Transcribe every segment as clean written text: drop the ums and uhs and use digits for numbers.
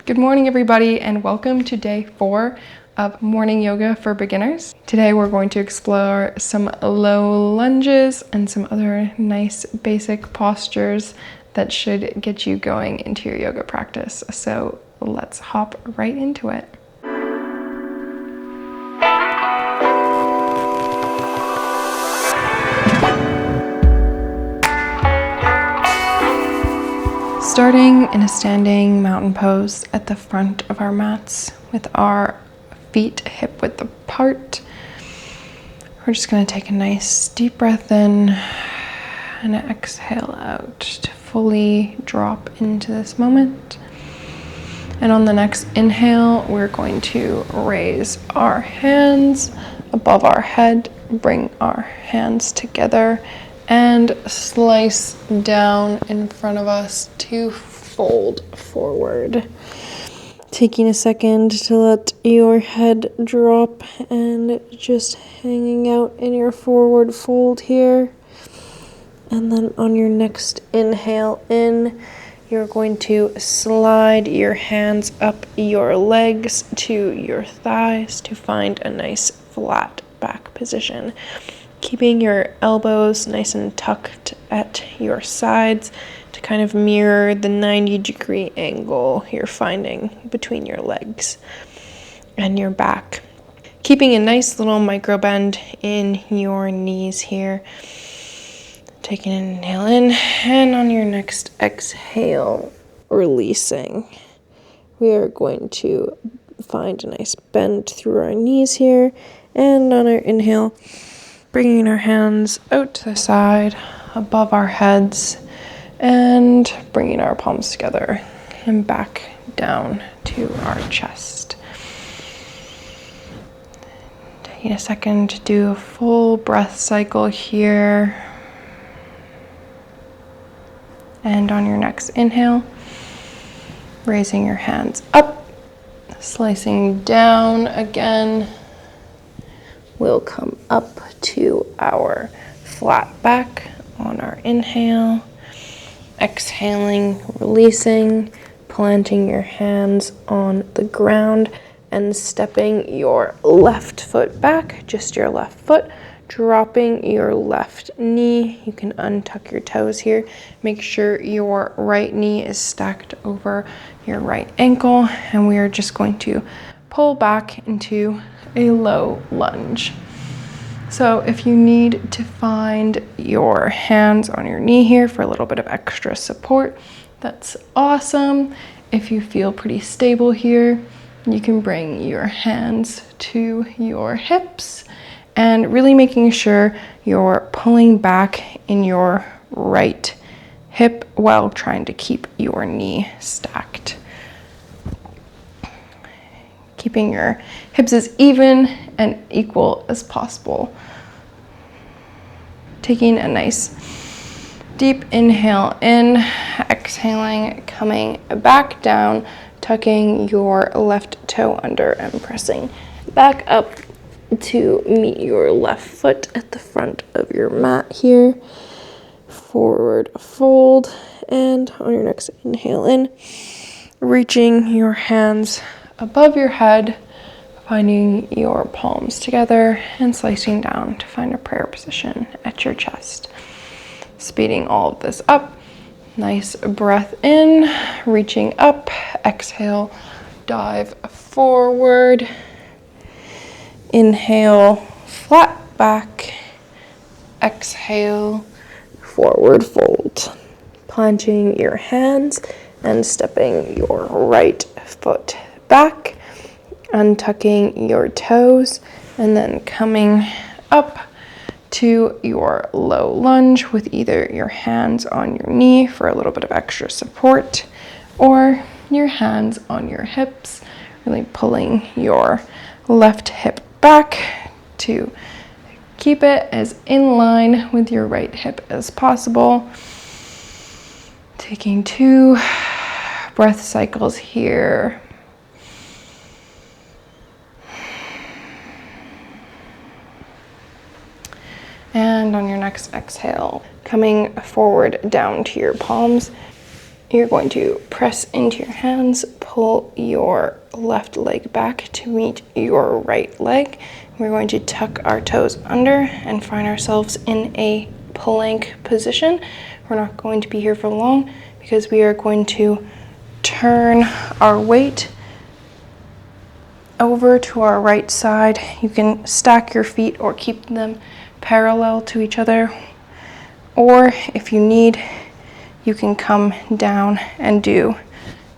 Good morning, everybody, and welcome to day 4 of morning yoga for beginners. Today we're going to explore some low lunges and some other nice basic postures that should get you going into your yoga practice. So let's hop right into it. Starting in a standing mountain pose at the front of our mats with our feet hip width apart. We're just going to take a nice deep breath in and exhale out to fully drop into this moment. And on the next inhale, we're going to raise our hands above our head, bring our hands together, and slice down in front of us to fold forward. Taking a second to let your head drop and just hanging out in your forward fold here. And then on your next inhale in, you're going to slide your hands up your legs to your thighs to find a nice flat back position. Keeping your elbows nice and tucked at your sides to kind of mirror the 90-degree angle you're finding between your legs and your back. Keeping a nice little micro bend in your knees here. Taking an inhale in, and on your next exhale, releasing. We are going to find a nice bend through our knees here, and on our inhale, bringing our hands out to the side, above our heads, and bringing our palms together and back down to our chest. Taking a second to do a full breath cycle here. And on your next inhale, raising your hands up, slicing down again. We'll come up to our flat back on our inhale. Exhaling, releasing, planting your hands on the ground and stepping your left foot back, just your left foot, dropping your left knee. You can untuck your toes here. Make sure your right knee is stacked over your right ankle, and we are just going to pull back into a low lunge. So if you need to find your hands on your knee here for a little bit of extra support, that's awesome. If you feel pretty stable here, you can bring your hands to your hips and really making sure you're pulling back in your right hip while trying to keep your knee stacked. Keeping your hips as even and equal as possible. Taking a nice deep inhale in, exhaling, coming back down, tucking your left toe under and pressing back up to meet your left foot at the front of your mat here. Forward fold, and on your next inhale in, reaching your hands above your head, finding your palms together and slicing down to find a prayer position at your chest. Speeding all of this up. Nice breath in, reaching up, exhale, dive forward. Inhale, flat back, exhale, forward fold. Planting your hands and stepping your right foot back, untucking your toes, and then coming up to your low lunge with either your hands on your knee for a little bit of extra support or your hands on your hips, really pulling your left hip back to keep it as in line with your right hip as possible. Taking 2 breath cycles here. And on your next exhale, coming forward down to your palms, you're going to press into your hands, pull your left leg back to meet your right leg. We're going to tuck our toes under and find ourselves in a plank position. We're not going to be here for long because we are going to turn our weight over to our right side. You can stack your feet or keep them parallel to each other, or if you need, you can come down and do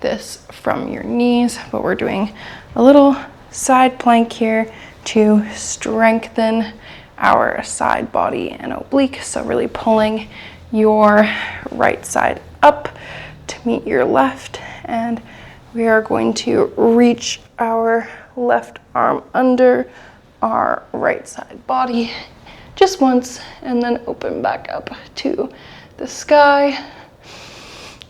this from your knees, but we're doing a little side plank here to strengthen our side body and oblique. So really pulling your right side up to meet your left, and we are going to reach our left arm under our right side body just once, and then open back up to the sky.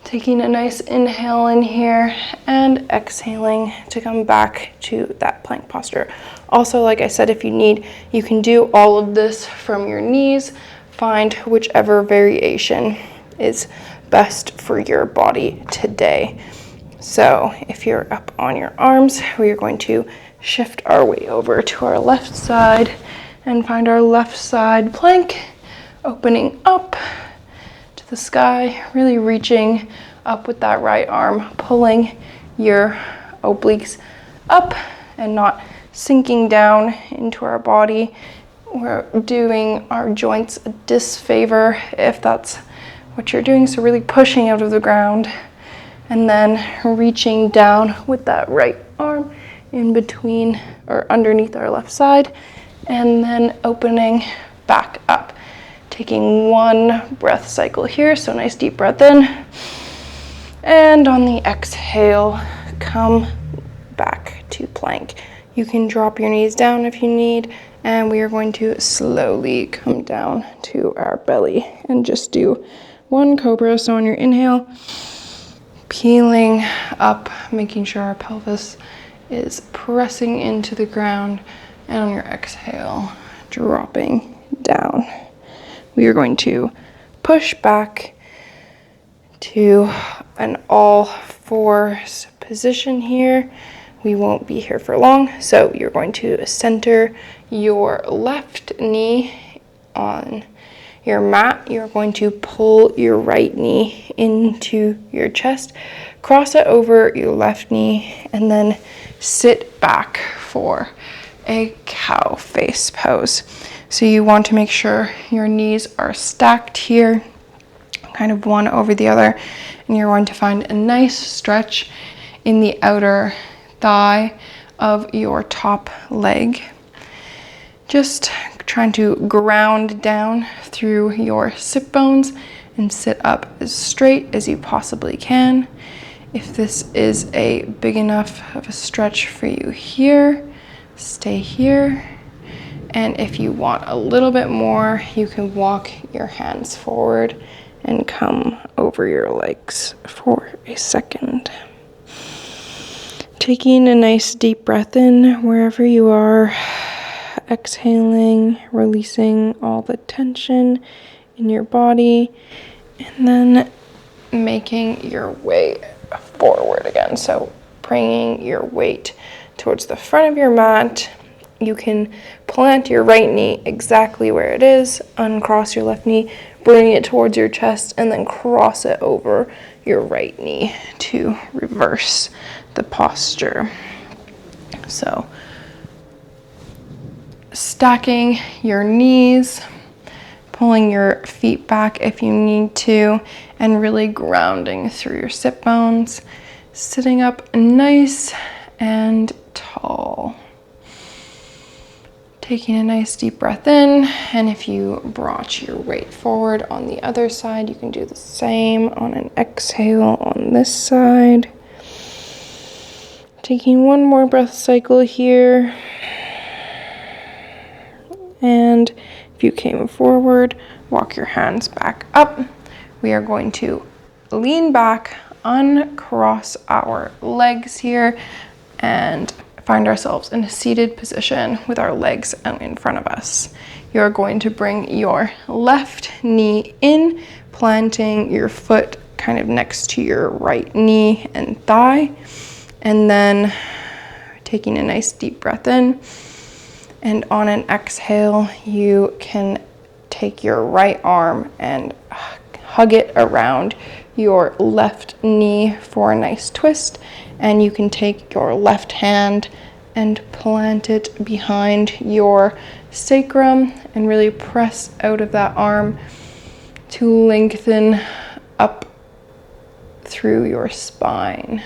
Taking a nice inhale in here and exhaling to come back to that plank posture. Also, like I said, if you need, you can do all of this from your knees. Find whichever variation is best for your body today. So if you're up on your arms, we are going to shift our way over to our left side and find our left side plank, opening up the sky, really reaching up with that right arm, pulling your obliques up and not sinking down into our body. We're doing our joints a disfavor if that's what you're doing, so really pushing out of the ground and then reaching down with that right arm in between or underneath our left side, and then opening back up. Taking one breath cycle here, so nice deep breath in. And on the exhale, come back to plank. You can drop your knees down if you need, and we are going to slowly come down to our belly and just do one cobra. So on your inhale, peeling up, making sure our pelvis is pressing into the ground, and on your exhale, dropping down. We are going to push back to an all fours position here. We won't be here for long, so you're going to center your left knee on your mat. You're going to pull your right knee into your chest, cross it over your left knee, and then sit back for a cow face pose. So you want to make sure your knees are stacked here, kind of one over the other, and you're going to find a nice stretch in the outer thigh of your top leg. Just trying to ground down through your sit bones and sit up as straight as you possibly can. If this is a big enough of a stretch for you here, stay here. And if you want a little bit more, you can walk your hands forward and come over your legs for a second. Taking a nice deep breath in wherever you are, exhaling, releasing all the tension in your body, and then making your way forward again. So bringing your weight towards the front of your mat. You can plant your right knee exactly where it is, uncross your left knee, bring it towards your chest, and then cross it over your right knee to reverse the posture. So stacking your knees, pulling your feet back if you need to, and really grounding through your sit bones, sitting up nice and tall. Taking a nice deep breath in, and if you brought your weight forward on the other side, you can do the same on an exhale on this side. Taking one more breath cycle here. And if you came forward, walk your hands back up. We are going to lean back, uncross our legs here, and find ourselves in a seated position with our legs out in front of us. You're going to bring your left knee in, planting your foot kind of next to your right knee and thigh. And then taking a nice deep breath in. And on an exhale, you can take your right arm and hug it around your left knee for a nice twist. And you can take your left hand and plant it behind your sacrum and really press out of that arm to lengthen up through your spine.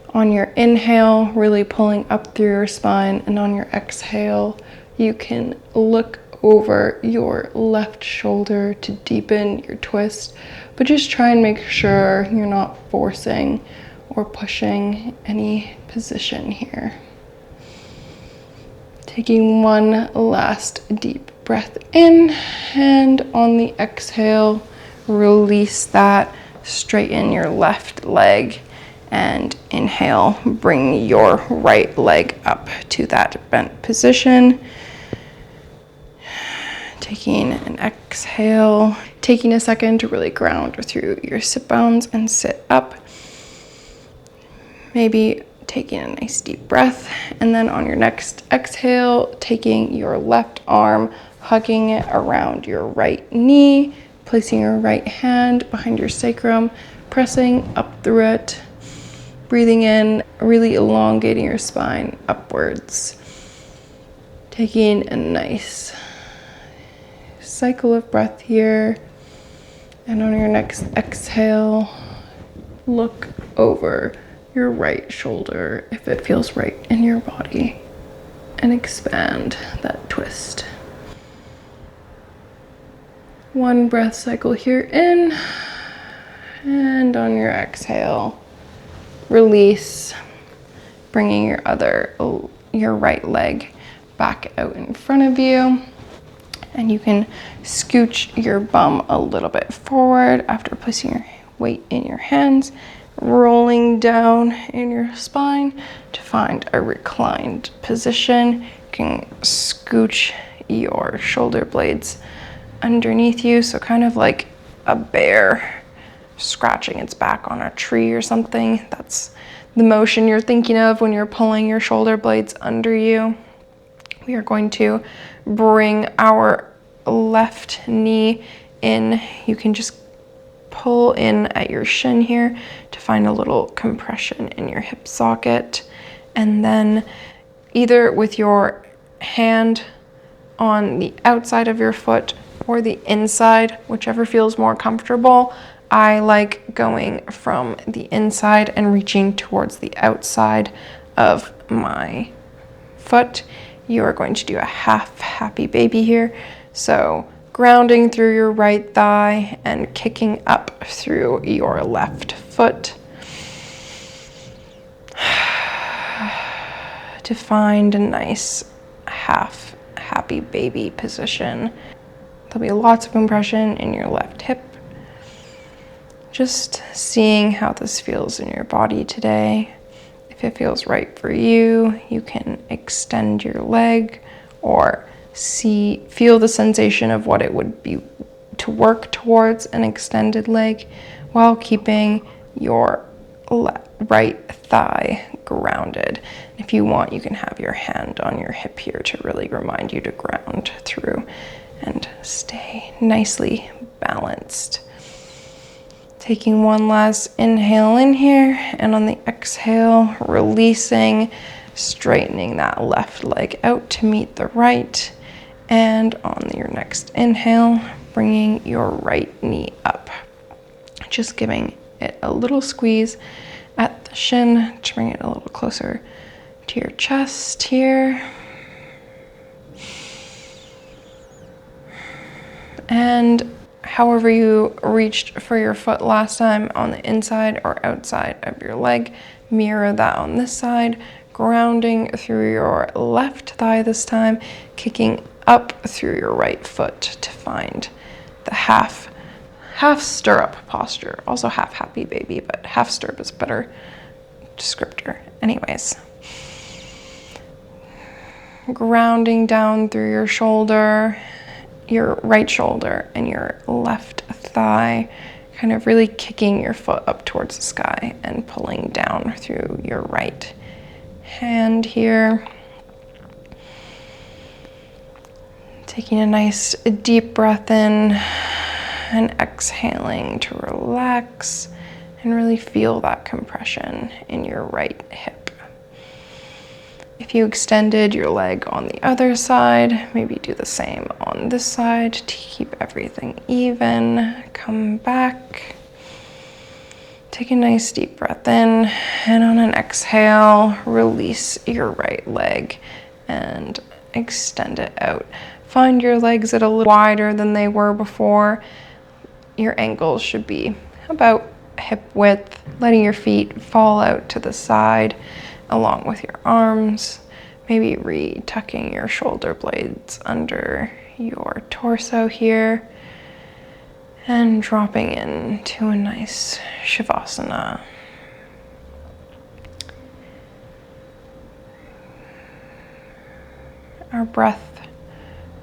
On your inhale, really pulling up through your spine, and on your exhale, you can look over your left shoulder to deepen your twist, but just try and make sure you're not forcing or pushing any position here. Taking one last deep breath in, and on the exhale, release that, straighten your left leg, and inhale, bring your right leg up to that bent position. Taking an exhale, taking a second to really ground through your sit bones and sit up. Maybe taking a nice deep breath, and then on your next exhale, taking your left arm, hugging it around your right knee, placing your right hand behind your sacrum, pressing up through it, breathing in, really elongating your spine upwards. Taking a nice cycle of breath here, and on your next exhale, look over your right shoulder if it feels right in your body, and expand that twist. One breath cycle here in, and on your exhale, release, bringing your right leg back out in front of you. And you can scooch your bum a little bit forward after placing your weight in your hands, rolling down in your spine to find a reclined position. You can scooch your shoulder blades underneath you, so kind of like a bear scratching its back on a tree or something. That's the motion you're thinking of when you're pulling your shoulder blades under you. We are going to bring our left knee in. You can just pull in at your shin here to find a little compression in your hip socket. And then either with your hand on the outside of your foot or the inside, whichever feels more comfortable. I like going from the inside and reaching towards the outside of my foot. You are going to do a half happy baby here. So grounding through your right thigh and kicking up through your left foot to find a nice half happy baby position. There'll be lots of compression in your left hip. Just seeing how this feels in your body today. If it feels right for you, you can extend your leg or feel the sensation of what it would be to work towards an extended leg while keeping your right thigh grounded. If you want, you can have your hand on your hip here to really remind you to ground through and stay nicely balanced. Taking one last inhale in here, and on the exhale, releasing, straightening that left leg out to meet the right. And on your next inhale, bringing your right knee up. Just giving it a little squeeze at the shin to bring it a little closer to your chest here. And however you reached for your foot last time, on the inside or outside of your leg, mirror that on this side, grounding through your left thigh this time, kicking up through your right foot to find the half stirrup posture. Also half happy baby, but half stirrup is a better descriptor. Anyways, grounding down through your shoulder, your right shoulder and your left thigh, kind of really kicking your foot up towards the sky and pulling down through your right hand here. Taking a nice deep breath in and exhaling to relax and really feel that compression in your right hip. If you extended your leg on the other side, maybe do the same on this side to keep everything even. Come back. Take a nice deep breath in, and on an exhale, release your right leg and extend it out. Find your legs a little wider than they were before. Your ankles should be about hip width, letting your feet fall out to the side along with your arms. Maybe re-tucking your shoulder blades under your torso here and dropping into a nice Shavasana. Our breath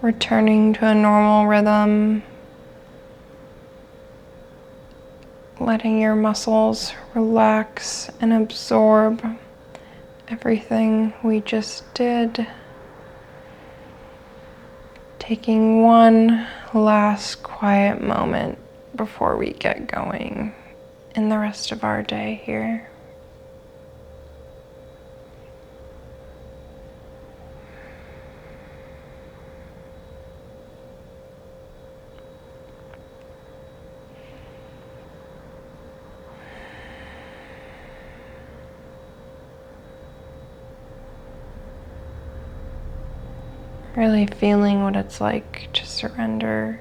returning to a normal rhythm, letting your muscles relax and absorb everything we just did. Taking one last quiet moment before we get going in the rest of our day here. Really feeling what it's like to surrender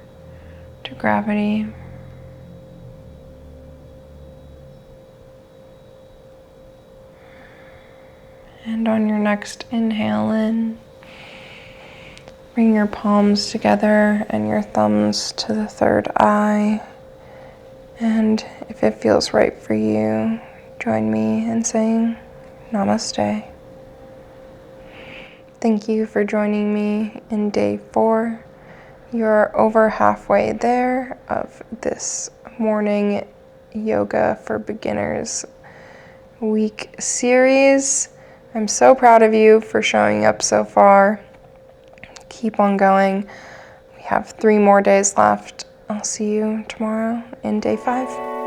to gravity. And on your next inhale in, bring your palms together and your thumbs to the third eye. And if it feels right for you, join me in saying Namaste. Thank you for joining me in day 4. You're over halfway there of this morning yoga for beginners week series. I'm so proud of you for showing up so far. Keep on going. We have 3 more days left. I'll see you tomorrow in day 5.